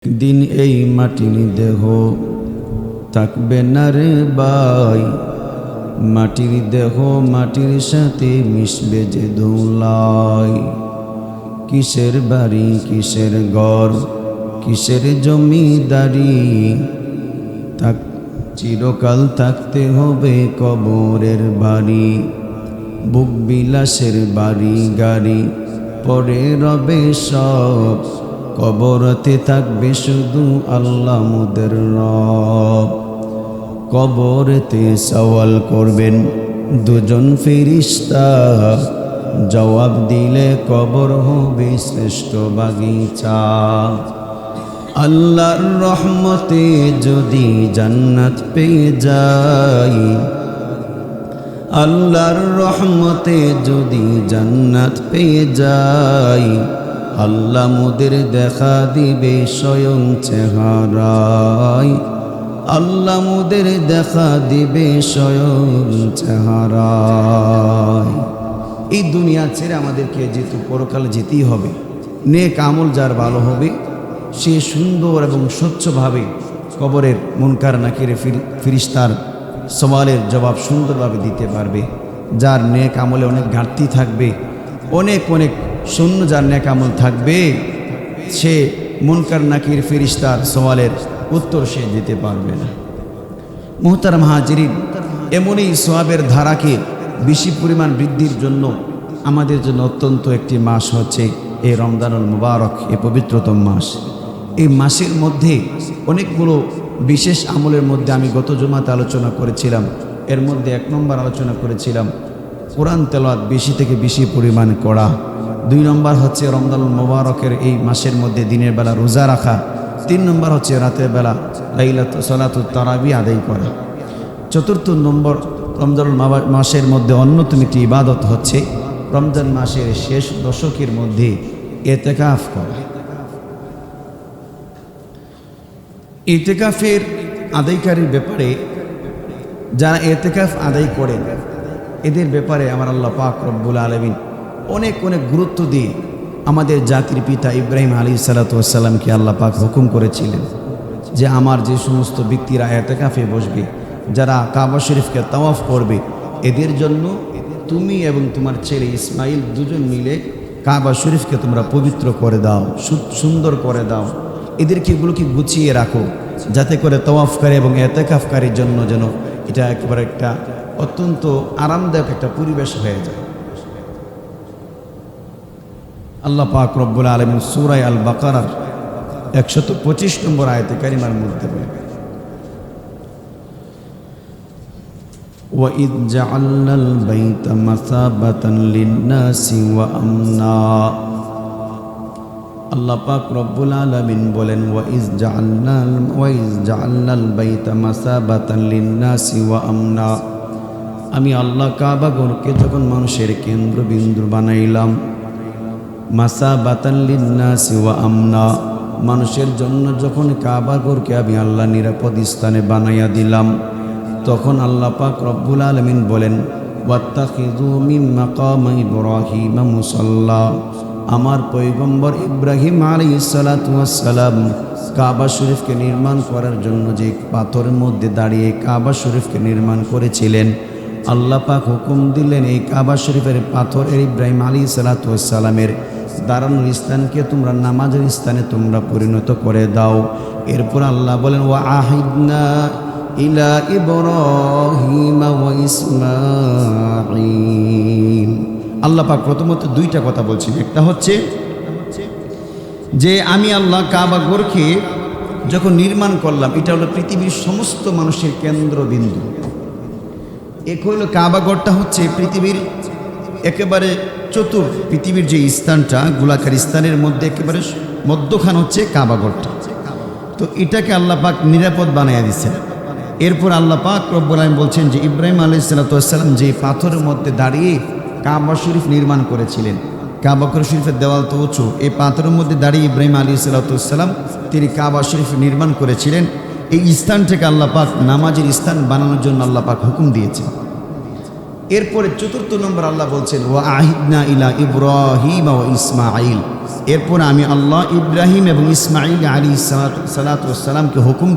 দিন এই মাটির দেহ থাকবে না রে ভাই, মাটির দেহ মাটির সাথে মিশবে যে ধুলাই। কিসের বাড়ি কিসের ঘর কিসের জমিদারি, চিরকাল থাকতে হবে কবরের বাড়ি। বুক বিলাসের বাড়ি গাড়ি পরে রবে সব, কবরতে থাকবে শুধু আল্লাহ মোদের রব। কবরেতে সওয়াল করবেন দুজন ফেরেশতা, জবাব দিলে কবর হবে শ্রেষ্ঠ বাগিচা। আল্লাহর রহমতে যদি জান্নাত পেয়ে যাই, আল্লাহর রহমতে যদি জান্নাত পেয়ে যাই, আল্লাহ মোদের দেখা দিবে স্বয়ং চেহারায়, আল্লাহ মোদের দেখা দিবে স্বয়ং চেহারায়। এই দুনিয়া ছেড়ে আমাদেরকে যেহেতু পরকালে যেতেই হবে, নেক আমল যার ভালো হবে সে সুন্দর এবং স্বচ্ছভাবে কবরের মুনকার নাকির ফিরিস্তার সওয়ালের জবাব সুন্দরভাবে দিতে পারবে। যার নেক আমলে অনেক ঘাটতি থাকবে, অনেক শূন্য যার নেক আমল থাকবে, সে মুনকার নাকির ফিরিস্তার সওয়ালের উত্তর সে দিতে পারবে না। মুহতারাম হাজিরিন, এমনই সওয়াবের ধারাকে বেশি পরিমাণ বৃদ্ধির জন্য আমাদের জন্য অত্যন্ত একটি মাস হচ্ছে এই রমজানুল মুবারক, এই পবিত্রতম মাস। এই মাসের মধ্যে অনেকগুলো বিশেষ আমলের মধ্যে আমি গত জুমাতে আলোচনা করেছিলাম। এর মধ্যে 1 নম্বর আলোচনা করেছিলাম কোরআন তেলাওয়াত বেশি থেকে বেশি পরিমাণ করা। 2 নম্বর হচ্ছে রমজানুল মুবারকের এই মাসের মধ্যে দিনের বেলা রোজা রাখা। 3 নম্বর হচ্ছে রাতের বেলা লাইলাতুল সালাতুত তারাবি আদায় করা। 4 নম্বর রমজানুল মাসের মধ্যে অন্যতম একটি ইবাদত হচ্ছে রমজান মাসের শেষ দশকের মধ্যে ইতিকাফ করা। ইতিকাফের আদায়কারীর ব্যাপারে, যারা ইতিকাফ আদায় করেন এদের ব্যাপারে আমার আল্লাহ পাক রব্বুল আলামিন অনেক গুরুত্ব দিয়ে আমাদের জাতির পিতা ইব্রাহিম আলাইহিস সালাতু ওয়াস সালামকে আল্লাহ পাক হুকুম করেছিলেন যে আমার যে সমস্ত ব্যক্তিরা ইতিকাফে বসবে, যারা কাবা শরীফকে তাওয়াফ করবে, এদের জন্য তুমি এবং তোমার ছেলে ইসমাইল দুজন মিলে কাবা শরীফকে তোমরা পবিত্র করে দাও, সুন্দর করে দাও। এগুলোকে গুছিয়ে রাখো, যাতে করে তাওয়াফকারী এবং ইতিকাফকারীর জন্য যেন এটা একেবারে একটা অত্যন্ত আরামদায়ক একটা পরিবেশ হয়ে যায়। আল্লাহ পাক রব্বুল আলামিন সূরা আল বাকারার 125 নম্বর আয়াতে কারিমার মধ্যে বলেন, وَإِذْ جَعَلْنَا الْبَيْتَ مَثَابَةً لِلنَّاسِ وَأَمْنًا। আল্লাহ পাক রব্বুল আলামিন বলেন وَإِذْ جَعَلْنَا الْبَيْتَ مَثَابَةً لِلنَّاسِ وَأَمْنًا। আমি আল্লাহ কাবা ঘরকে যখন মানুষের কেন্দ্রবিন্দু বানাইলাম, মাসাবাতান লিন্নাসি ওয়া আমনা, মানুষের জন্য যখন কাবা ঘরকে আমি আল্লাহ নিরাপদ স্থানে বানাইয়া দিলাম, তখন আল্লাহ পাক রব্বুল আলামিন বলেন ওয়াত্তাখিযু মিন মাকামি ইব্রাহিম মুসাল্লা। আমার পয়গম্বর ইব্রাহিম আলাইহিস সালাতু ওয়াস সালাম কাবা শরীফকে নির্মাণ করার জন্য যে পাথরের মধ্যে দাঁড়িয়ে কাবা শরীফকে নির্মাণ করেছিলেন, আল্লাহ পাক হুকুম দিলেন এই কাবা শরীফের পাথরের ইব্রাহিম আলাইহিস সালাতু ওয়াস সালামের দাঁড়ানোর স্থানকে তোমরা নামাজের স্থানে তোমরা পরিণত করে দাও। এরপর আল্লাহ বলেন ওয়া আহিদনা ইলা ইব্রাহিম ওয়া ইসমাঈল। আল্লাহ পাক প্রথমত 2টা কথা বলছেন। একটা হচ্ছে যে আমি আল্লাহ কাবা ঘরকে যখন নির্মাণ করলাম, এটা হলো পৃথিবীর সমস্ত মানুষের কেন্দ্রবিন্দু। এক হইল কাবা ঘরটা হচ্ছে পৃথিবীর একেবারে পৃথিবীর যে স্থানটা গোলাকার স্থানের মধ্যে একেবারে মধ্যখান হচ্ছে কাবা ঘরটা। তো এটাকে আল্লাহ পাক নিরাপদ বানাইয়া দিচ্ছেন। এরপর আল্লাহ পাক রব্বুল আলামিন বলছেন যে ইব্রাহিম আলাইহিস সালাতু ওয়াস সালাম যে পাথরের মধ্যে দাঁড়িয়ে কাবা শরীফ নির্মাণ করেছিলেন, কাবা শরীফের দেওয়াল তো উঁচু, এই পাথরের মধ্যে দাঁড়িয়ে ইব্রাহিম আলাইহিস সালাতু ওয়াস সালাম তিনি কাবা শরীফ নির্মাণ করেছিলেন। এই স্থান থেকে আল্লাহ পাক নামাজের স্থান বানানোর জন্য আল্লাহ পাক হুকুম দিয়েছেন। এরপরে চতুর্থ নম্বর আল্লাহ বলছেন ওয়া আহিদনা ইলা ইব্রাহিম ওয়া ইসমাঈল, এরপর আমি আল্লাহ ইব্রাহিম এবং ইসমাঈল আলাইহিস সালাতু ওয়াস সালামকে হুকুম